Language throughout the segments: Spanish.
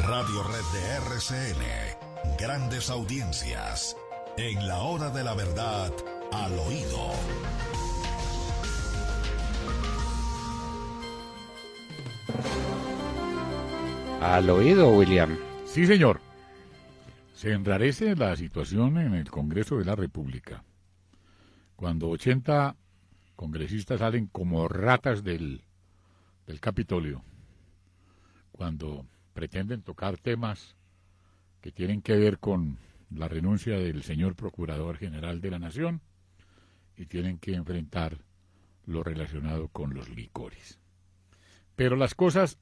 Radio Red de RCN. Grandes audiencias. En la hora de la verdad, al oído. Al oído, William. Sí, señor. Se enrarece la situación en el Congreso de la República. Cuando 80 congresistas salen como ratas del Capitolio, cuando pretenden tocar temas que tienen que ver con la renuncia del señor Procurador General de la Nación y tienen que enfrentar lo relacionado con los licores. Pero las cosas,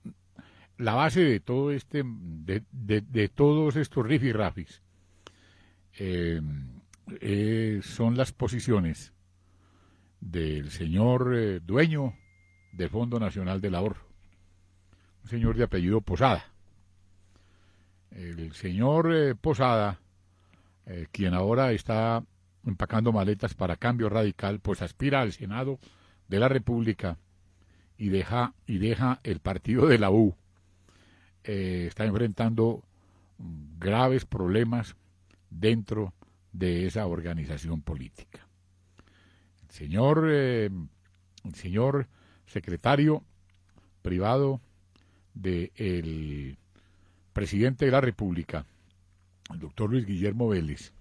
la base de todo de todos estos rifirrafis son las posiciones del señor dueño del Fondo Nacional del Ahorro, un señor de apellido Posada. El señor Posada, quien ahora está empacando maletas para Cambio Radical, pues aspira al Senado de la República y deja el partido de la U. Está enfrentando graves problemas dentro de esa organización política. El señor secretario privado del presidente de la República, el doctor Luis Guillermo Vélez,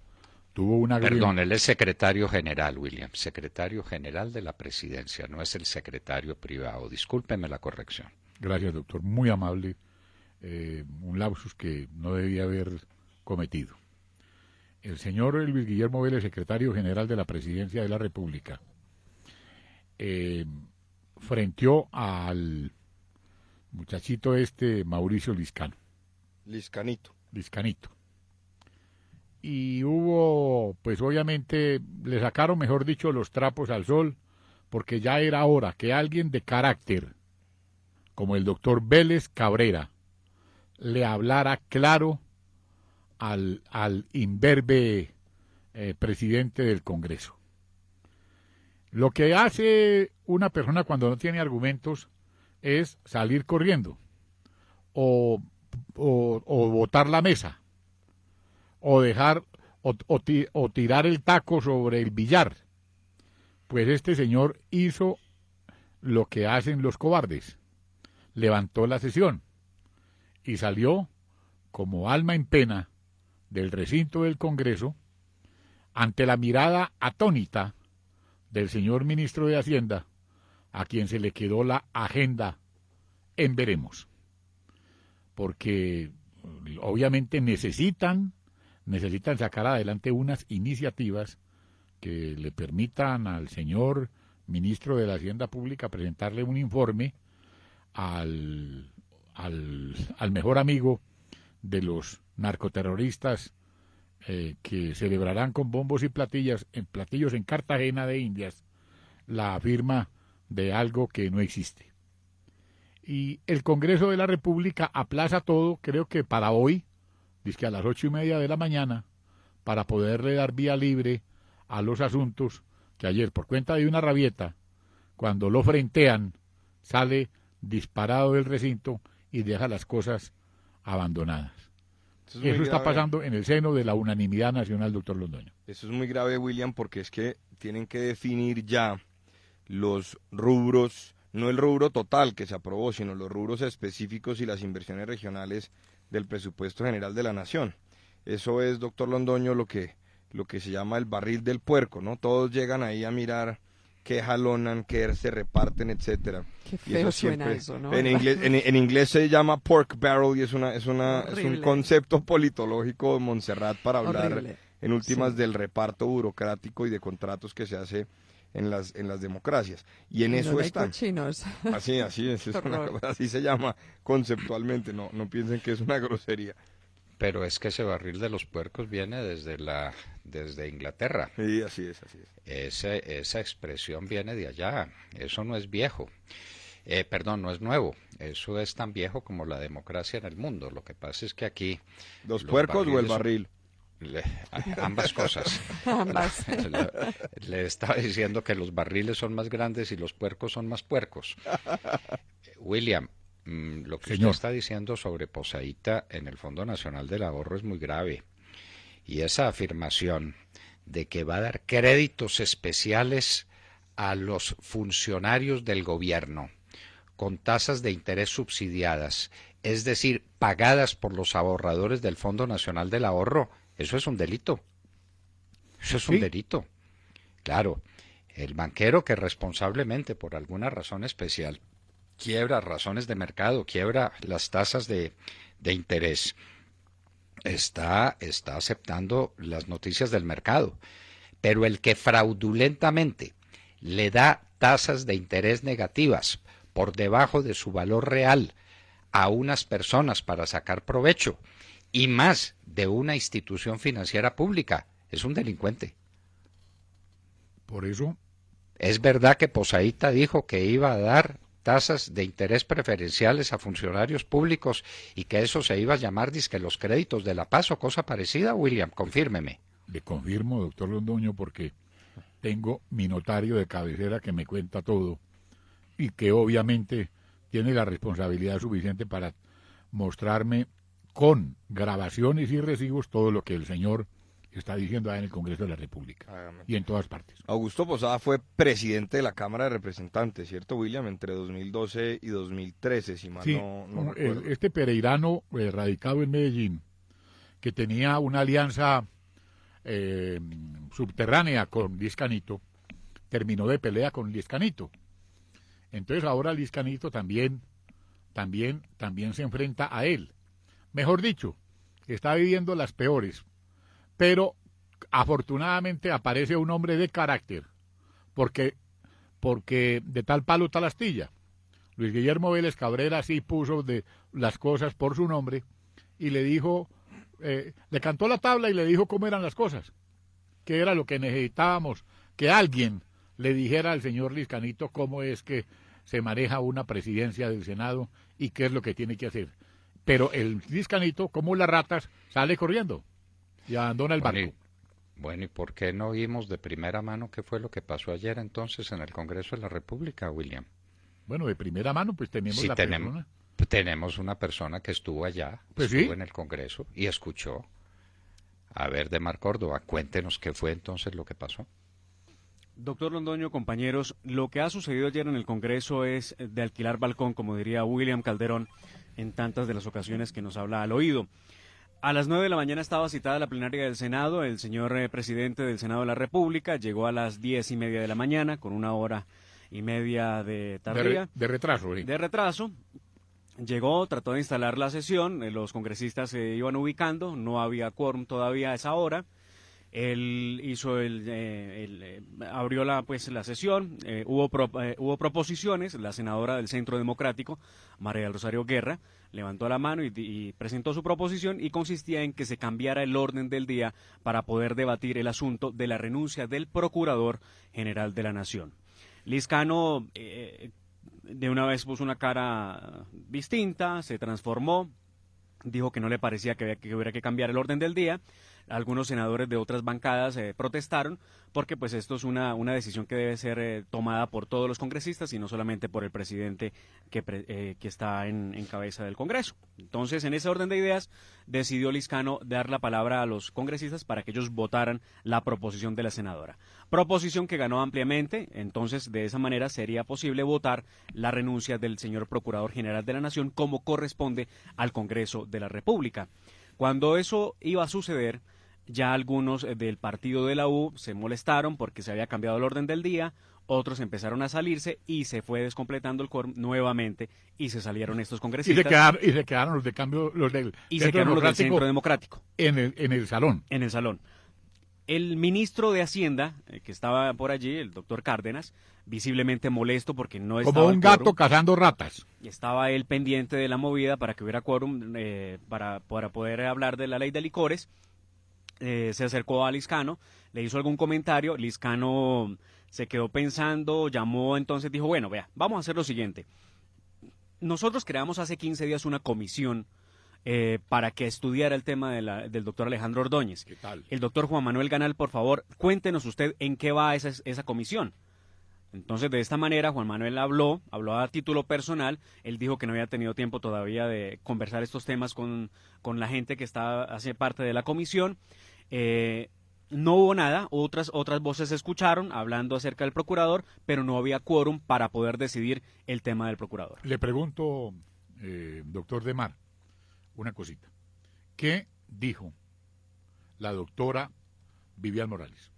tuvo una... Perdón, él es secretario general, William, secretario general de la presidencia, no es el secretario privado. Discúlpeme la corrección. Gracias, doctor, muy amable. Un lapsus que no debía haber cometido. El señor Luis Guillermo Vélez, secretario general de la presidencia de la República, frenteó al muchachito Mauricio Liscanito. Y hubo, pues obviamente, le sacaron, mejor dicho, los trapos al sol, porque ya era hora que alguien de carácter, como el doctor Vélez Cabrera, le hablara claro al imberbe presidente del Congreso. Lo que hace una persona cuando no tiene argumentos es salir corriendo o botar la mesa o dejar o tirar el taco sobre el billar. Pues este señor hizo lo que hacen los cobardes. Levantó la sesión y salió como alma en pena del recinto del Congreso ante la mirada atónita del señor ministro de Hacienda, a quien se le quedó la agenda en veremos. Porque obviamente necesitan sacar adelante unas iniciativas que le permitan al señor ministro de la Hacienda Pública presentarle un informe al mejor amigo de los narcoterroristas que celebrarán con bombos y platillos en Cartagena de Indias la firma de algo que no existe. Y el Congreso de la República aplaza todo, creo que para hoy, dizque a las 8:30 de la mañana, para poderle dar vía libre a los asuntos que ayer, por cuenta de una rabieta, cuando lo frentean, sale disparado del recinto y deja las cosas abandonadas. Eso está pasando en el seno de la unanimidad nacional, doctor Londoño. Eso es muy grave, William, porque es que tienen que definir ya los rubros, no el rubro total que se aprobó, sino los rubros específicos y las inversiones regionales del presupuesto general de la nación. Eso es, doctor Londoño, lo que se llama el barril del puerco, ¿no? Todos llegan ahí a mirar qué jalonan, qué se reparten, etcétera. Qué feo suena eso, ¿no? En inglés se llama pork barrel y es un concepto politológico de Montserrat para hablar horrible. En últimas del reparto burocrático y de contratos que se hace en las democracias. Y en eso están. Cochinos. Así así se llama conceptualmente, no piensen que es una grosería. Pero es que ese barril de los puercos viene desde Inglaterra. Sí, así es. Esa expresión viene de allá, eso no es viejo. No es nuevo, eso es tan viejo como la democracia en el mundo. Lo que pasa es que aquí... ¿Los puercos o el barril? Ambas cosas. Ambas. Le estaba diciendo que los barriles son más grandes y los puercos son más puercos. William, Lo que Señor. usted está diciendo sobre Posaíta en el Fondo Nacional del Ahorro es muy grave. Y esa afirmación de que va a dar créditos especiales a los funcionarios del gobierno con tasas de interés subsidiadas, es decir, pagadas por los ahorradores del Fondo Nacional del Ahorro, eso es un delito. Eso es un delito. Claro, el banquero que responsablemente, por alguna razón especial, quiebra razones de mercado, quiebra las tasas de interés, está aceptando las noticias del mercado. Pero el que fraudulentamente le da tasas de interés negativas por debajo de su valor real a unas personas para sacar provecho, y más de una institución financiera pública, es un delincuente. Por eso, Es verdad que Posaíta dijo que iba a dar tasas de interés preferenciales a funcionarios públicos y que eso se iba a llamar dizque los créditos de la paz o cosa parecida, William, confírmeme. le confirmo, doctor Londoño, porque tengo mi notario de cabecera que me cuenta todo y que obviamente tiene la responsabilidad suficiente para mostrarme con grabaciones y recibos todo lo que el señor está diciendo ahí en el Congreso de la República y en todas partes. Augusto Posada fue presidente de la Cámara de Representantes, ¿cierto, William? Entre 2012 y 2013, si mal Sí, no recuerdo. este pereirano radicado en Medellín, que tenía una alianza subterránea con Liz Canito, terminó de pelea con Liz Canito. Entonces ahora Liz Canito también se enfrenta a él. Mejor dicho, está viviendo las peores. Pero afortunadamente aparece un hombre de carácter, porque de tal palo tal astilla. Luis Guillermo Vélez Cabrera sí puso de las cosas por su nombre y le dijo, le cantó la tabla y le dijo cómo eran las cosas, que era lo que necesitábamos, que alguien le dijera al señor Liz Canito cómo es que se maneja una presidencia del Senado y qué es lo que tiene que hacer. Pero el Liz Canito, como las ratas, sale corriendo y abandona el barco. Bueno, ¿y por qué no vimos de primera mano qué fue lo que pasó ayer entonces en el Congreso de la República, William? Bueno, de primera mano, pues tenemos Sí, la persona. tenemos una persona que estuvo allá, Pues estuvo sí. en el Congreso y escuchó. A ver, Demar Córdoba, cuéntenos qué fue entonces lo que pasó. Doctor Londoño, compañeros, lo que ha sucedido ayer en el Congreso es de alquilar balcón, como diría William Calderón en tantas de las ocasiones que nos habla al oído. A las 9 de la mañana estaba citada la plenaria del Senado. El señor presidente del Senado de la República llegó a las 10:30 de la mañana, con 1 hora y media de tardía. De retraso, sí. De retraso. Llegó, trató de instalar la sesión, los congresistas se iban ubicando, no había quórum todavía a esa hora. Él hizo abrió la sesión, hubo proposiciones. La senadora del Centro Democrático, María del Rosario Guerra, levantó la mano y presentó su proposición, y consistía en que se cambiara el orden del día para poder debatir el asunto de la renuncia del Procurador General de la Nación. Lizcano de una vez puso una cara distinta, se transformó, dijo que no le parecía que hubiera que cambiar el orden del día. Algunos senadores de otras bancadas protestaron porque pues esto es una decisión que debe ser tomada por todos los congresistas y no solamente por el presidente que está en cabeza del Congreso. Entonces, en ese orden de ideas, decidió Lizcano dar la palabra a los congresistas para que ellos votaran la proposición de la senadora. Proposición que ganó ampliamente. Entonces, de esa manera sería posible votar la renuncia del señor Procurador General de la Nación como corresponde al Congreso de la República. Cuando eso iba a suceder, ya algunos del partido de la U se molestaron porque se había cambiado el orden del día, otros empezaron a salirse y se fue descompletando el quórum nuevamente y se salieron estos congresistas. Y se quedaron los de cambio, los del Centro Democrático en el salón. En el salón. El ministro de Hacienda, que estaba por allí, el doctor Cárdenas, visiblemente molesto porque no estaba como un gato quórum, cazando ratas. estaba él pendiente de la movida para que hubiera quórum para poder hablar de la ley de licores. Se acercó a Lizcano, le hizo algún comentario. Lizcano se quedó pensando, llamó, entonces dijo, bueno, vea, vamos a hacer lo siguiente. Nosotros creamos hace 15 días una comisión para que estudiara el tema del doctor Alejandro Ordóñez. ¿Qué tal? El doctor Juan Manuel Ganal, por favor, cuéntenos usted en qué va esa comisión. Entonces, de esta manera, Juan Manuel habló a título personal. Él dijo que no había tenido tiempo todavía de conversar estos temas con la gente que hace parte de la comisión. No hubo nada, otras voces se escucharon hablando acerca del procurador, pero no había quórum para poder decidir el tema del procurador. Le pregunto, doctor Demar, una cosita. ¿Qué dijo la doctora Vivian Morales?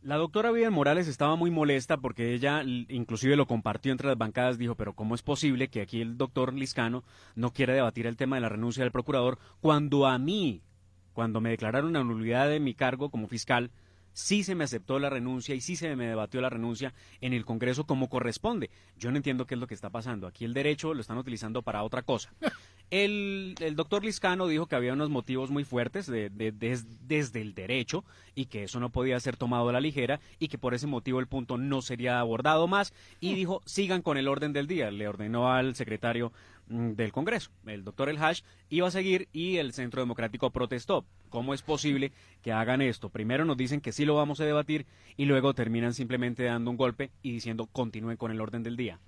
La doctora Vivian Morales estaba muy molesta porque ella inclusive lo compartió entre las bancadas, dijo, pero ¿cómo es posible que aquí el doctor Lizcano no quiera debatir el tema de la renuncia del procurador cuando a mí, cuando me declararon la nulidad de mi cargo como fiscal, sí se me aceptó la renuncia y sí se me debatió la renuncia en el Congreso como corresponde? Yo no entiendo qué es lo que está pasando. Aquí el derecho lo están utilizando para otra cosa. El doctor Lizcano dijo que había unos motivos muy fuertes desde el derecho y que eso no podía ser tomado a la ligera y que por ese motivo el punto no sería abordado más y dijo, sigan con el orden del día. Le ordenó al secretario del Congreso, el doctor El Hash, iba a seguir y el Centro Democrático protestó. ¿Cómo es posible que hagan esto? Primero nos dicen que sí lo vamos a debatir y luego terminan simplemente dando un golpe y diciendo continúen con el orden del día.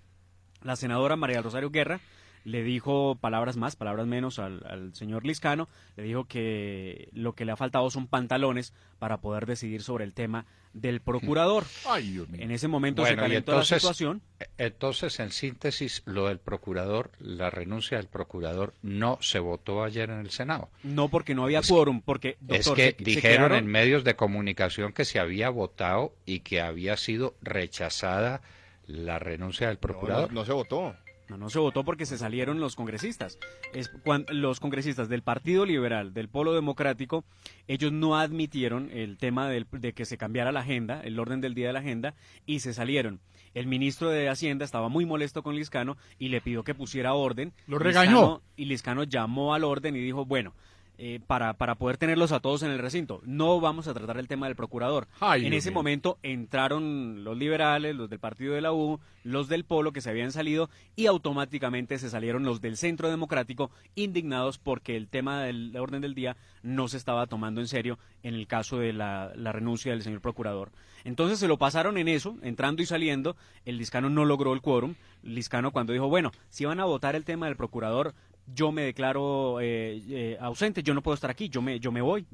La senadora María del Rosario Guerra le dijo palabras más, palabras menos al señor Lizcano, le dijo que lo que le ha faltado son pantalones para poder decidir sobre el tema del procurador. Ay, Dios mío. En ese momento se calentó la situación. Entonces, en síntesis, lo del procurador, la renuncia del procurador, no se votó ayer en el Senado. No, porque no había quórum, porque, doctor, es que dijeron en medios de comunicación que se había votado y que había sido rechazada la renuncia del procurador. No se votó. No se votó porque se salieron los congresistas. Los congresistas del Partido Liberal, del Polo Democrático, ellos no admitieron el tema de que se cambiara la agenda, el orden del día de la agenda, y se salieron. El ministro de Hacienda estaba muy molesto con Lizcano y le pidió que pusiera orden. Lo regañó. Y Lizcano llamó al orden y dijo, bueno, para poder tenerlos a todos en el recinto, no vamos a tratar el tema del procurador. Ay, en ese mío. momento entraron los liberales, los del Partido de la U, los del Polo que se habían salido y automáticamente se salieron los del Centro Democrático indignados porque el tema del orden del día no se estaba tomando en serio en el caso de la renuncia del señor procurador. Entonces se lo pasaron en eso, entrando y saliendo. El Lizcano no logró el quórum. Lizcano cuando dijo, bueno, si van a votar el tema del procurador, yo me declaro ausente, yo no puedo estar aquí, yo me voy,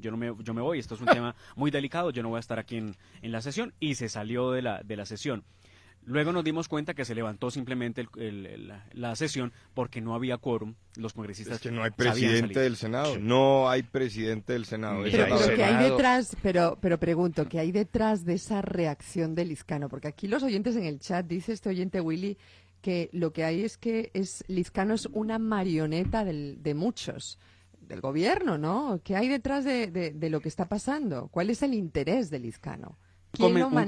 esto es un tema muy delicado, yo no voy a estar aquí en la sesión, y se salió de la sesión. Luego nos dimos cuenta que se levantó simplemente la sesión porque no había quórum, los congresistas. Es que no hay presidente del Senado, no hay presidente del Senado. Pero ¿qué hay detrás? Pero pregunto, ¿qué hay detrás de esa reacción de Lizcano? Porque aquí los oyentes en el chat, dice este oyente Willy, que lo que hay es que Lizcano es una marioneta de muchos, del gobierno, ¿no? ¿Qué hay detrás de lo que está pasando? ¿Cuál es el interés de Lizcano? Un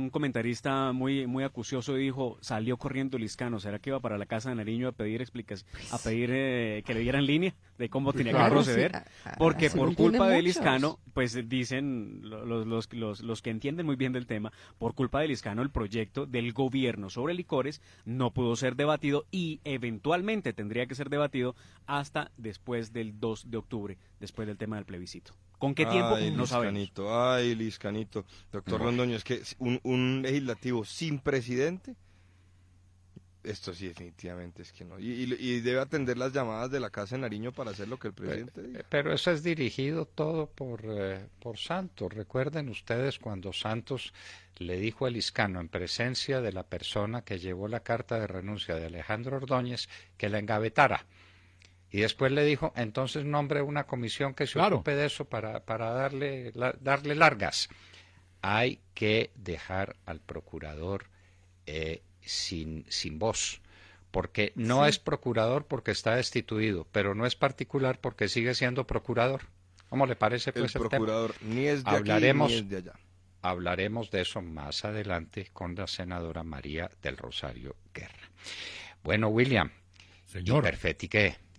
comentarista muy acucioso dijo, salió corriendo Lizcano, ¿será que iba para la casa de Nariño a pedir explicaciones, que le dieran línea de cómo tenía que proceder? Sí, porque por culpa de muchos. Lizcano, pues dicen los que entienden muy bien del tema, por culpa de Lizcano el proyecto del gobierno sobre licores no pudo ser debatido y eventualmente tendría que ser debatido hasta después del 2 de octubre, después del tema del plebiscito. ¿Con qué tiempo? No sabemos. Ay, Lizcanito. Doctor Londoño, es que un legislativo sin presidente, esto sí definitivamente es que no. Y debe atender las llamadas de la Casa de Nariño para hacer lo que el presidente diga. Pero eso es dirigido todo por Santos. Recuerden ustedes cuando Santos le dijo a Lizcano en presencia de la persona que llevó la carta de renuncia de Alejandro Ordóñez que la engavetara. Y después le dijo, entonces nombre una comisión que se ocupe de eso para darle largas. Hay que dejar al procurador sin voz, porque no es procurador porque está destituido, pero no es particular porque sigue siendo procurador. ¿Cómo le parece pues el procurador tema? Ni es de aquí ni es de allá. Hablaremos de eso más adelante con la senadora María del Rosario Guerra. Bueno, William, señor.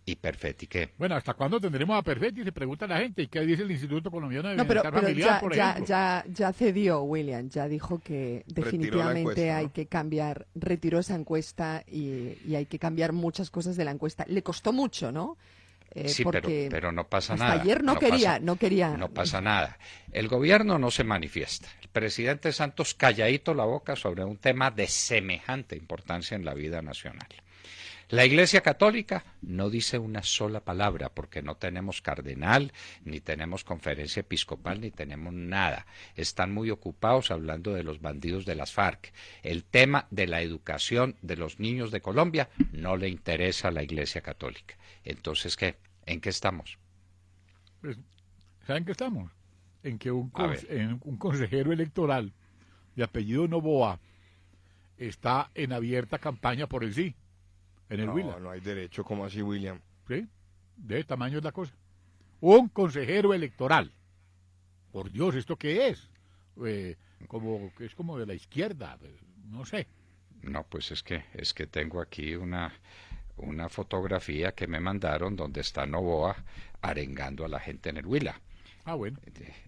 ¿Y Perfetti qué? Bueno, ¿hasta cuándo tendremos a Perfetti? Se pregunta la gente. ¿Y qué dice el Instituto Colombiano de No, pero Bienestar Familiar, por ejemplo? ya cedió William, ya dijo que definitivamente hay que cambiar, retiró esa encuesta y hay que cambiar muchas cosas de la encuesta. Le costó mucho, ¿no? Sí, porque pero no pasa hasta nada. ayer no quería. No pasa nada. El gobierno no se manifiesta. El presidente Santos calladito la boca sobre un tema de semejante importancia en la vida nacional. La Iglesia Católica no dice una sola palabra porque no tenemos cardenal, ni tenemos conferencia episcopal, ni tenemos nada. Están muy ocupados hablando de los bandidos de las FARC. El tema de la educación de los niños de Colombia no le interesa a la Iglesia Católica. Entonces, ¿qué? ¿En qué estamos? Pues, ¿saben qué estamos? En que un A ver. consejero electoral de apellido Novoa está en abierta campaña por el sí, en el Huila. No hay derecho, ¿cómo así, William? ¿Sí? De tamaño es la cosa. Un consejero electoral. Por Dios, ¿esto qué es? Es como de la izquierda, no sé. No, pues es que tengo aquí una fotografía que me mandaron donde está Novoa arengando a la gente en el Huila. Ah, bueno.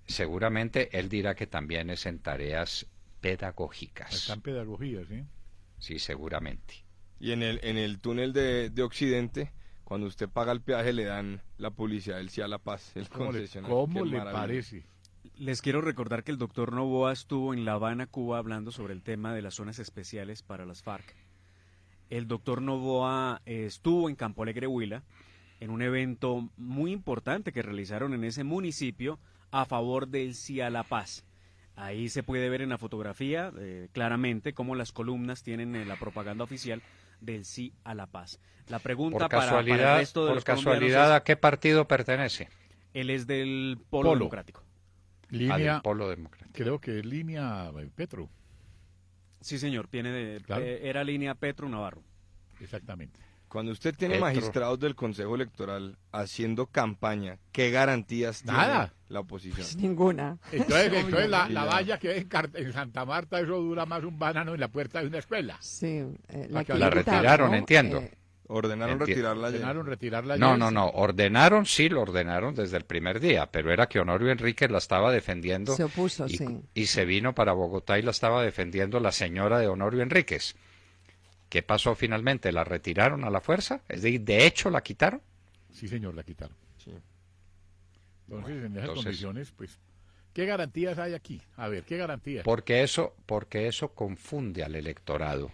Seguramente él dirá que también es en tareas pedagógicas. Está en pedagogía, ¿sí? Sí, seguramente. Y en el túnel de Occidente, cuando usted paga el peaje, le dan la publicidad del Sí a la Paz, el concesionario. ¿Cómo Qué le maravilla. parece? Les quiero recordar que el doctor Novoa estuvo en La Habana, Cuba, hablando sobre el tema de las zonas especiales para las FARC. El doctor Novoa estuvo en Campo Alegre, Huila, en un evento muy importante que realizaron en ese municipio a favor del Sí a la Paz. Ahí se puede ver en la fotografía claramente cómo las columnas tienen la propaganda oficial del Sí a la Paz. La pregunta para el resto de los colombianos ¿a qué partido pertenece? él es del Polo Democrático. Línea, Al Polo Democrático. creo que es línea Petro. Sí, señor, Claro. era línea Petro Navarro. Exactamente. Cuando usted tiene Petro. magistrados del Consejo Electoral haciendo campaña, ¿qué garantías tiene Nada. la oposición? Pues ninguna. Entonces la Ya. valla que hay en Santa Marta, eso dura más un banano en la puerta de una escuela. Sí, La quitaron, retiraron, entiendo. Ordenaron retirarla ayer. Ordenaron retirarla No, ayer. ordenaron, sí, lo ordenaron desde el primer día, pero era que Honorio Enríquez la estaba defendiendo Se opuso, y, sí. y se vino para Bogotá y la estaba defendiendo la señora de Honorio Enríquez. ¿Qué pasó finalmente? ¿La retiraron a la fuerza? Es decir, ¿de hecho la quitaron? Sí, señor, la quitaron. Sí. Entonces, en esas entonces- condiciones, pues, ¿qué garantías hay aquí? A ver, ¿qué garantías? Porque eso confunde al electorado,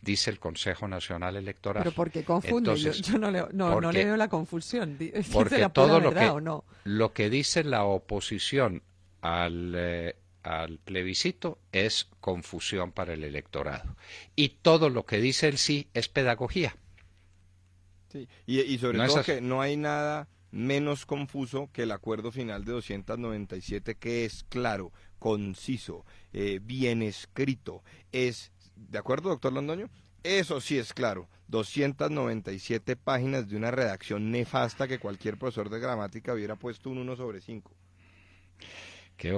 dice el Consejo Nacional Electoral. Pero porque confunde, Entonces, yo no le porque- veo la confusión. Dice porque la pura todo lo verdad que, o no. lo que dice la oposición al plebiscito es confusión para el electorado. Y todo lo que dice el sí es pedagogía. Sí. Y sobre No es todo así. que no hay nada menos confuso que el acuerdo final de 297, que es claro, conciso, bien escrito. ¿De acuerdo, doctor Londoño? Eso sí es claro. 297 páginas de una redacción nefasta que cualquier profesor de gramática hubiera puesto un 1/5. Qué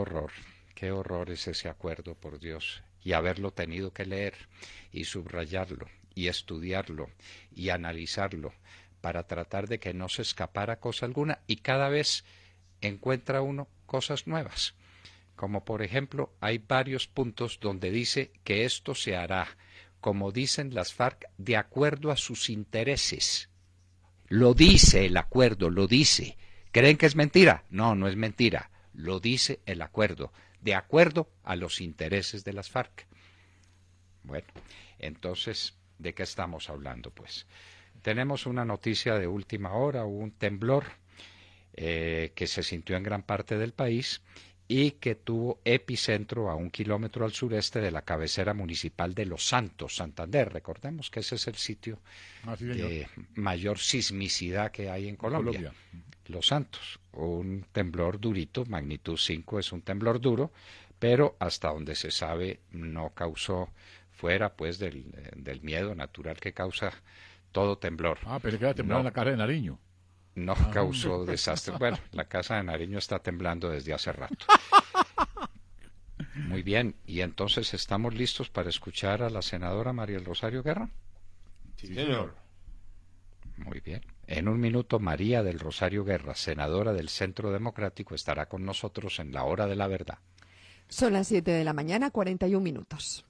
horror es ese acuerdo, por Dios. Y haberlo tenido que leer y subrayarlo y estudiarlo y analizarlo para tratar de que no se escapara cosa alguna, y cada vez encuentra uno cosas nuevas. Como por ejemplo, hay varios puntos donde dice que esto se hará, como dicen las FARC, de acuerdo a sus intereses. Lo dice el acuerdo, lo dice. ¿Creen que es mentira? No, no es mentira. Lo dice el acuerdo, de acuerdo a los intereses de las FARC. Bueno, entonces, ¿de qué estamos hablando, pues? Tenemos una noticia de última hora, un temblor que se sintió en gran parte del país y que tuvo epicentro a 1 kilómetro al sureste de la cabecera municipal de Los Santos, Santander. Recordemos que ese es el sitio Sí, señor. de mayor sismicidad que hay en Colombia. Los Santos, un temblor durito, magnitud 5 es un temblor duro, pero hasta donde se sabe no causó, fuera pues del miedo natural que causa todo temblor. Pero queda temblando No. en la casa de Nariño. No causó desastre. Bueno, la casa de Nariño está temblando desde hace rato. Muy bien, y entonces estamos listos para escuchar a la senadora María del Rosario Guerra. Sí, señor. Muy bien. En un minuto, María del Rosario Guerra, senadora del Centro Democrático, estará con nosotros en la Hora de la Verdad. Son las 7 de la mañana, 41 minutos.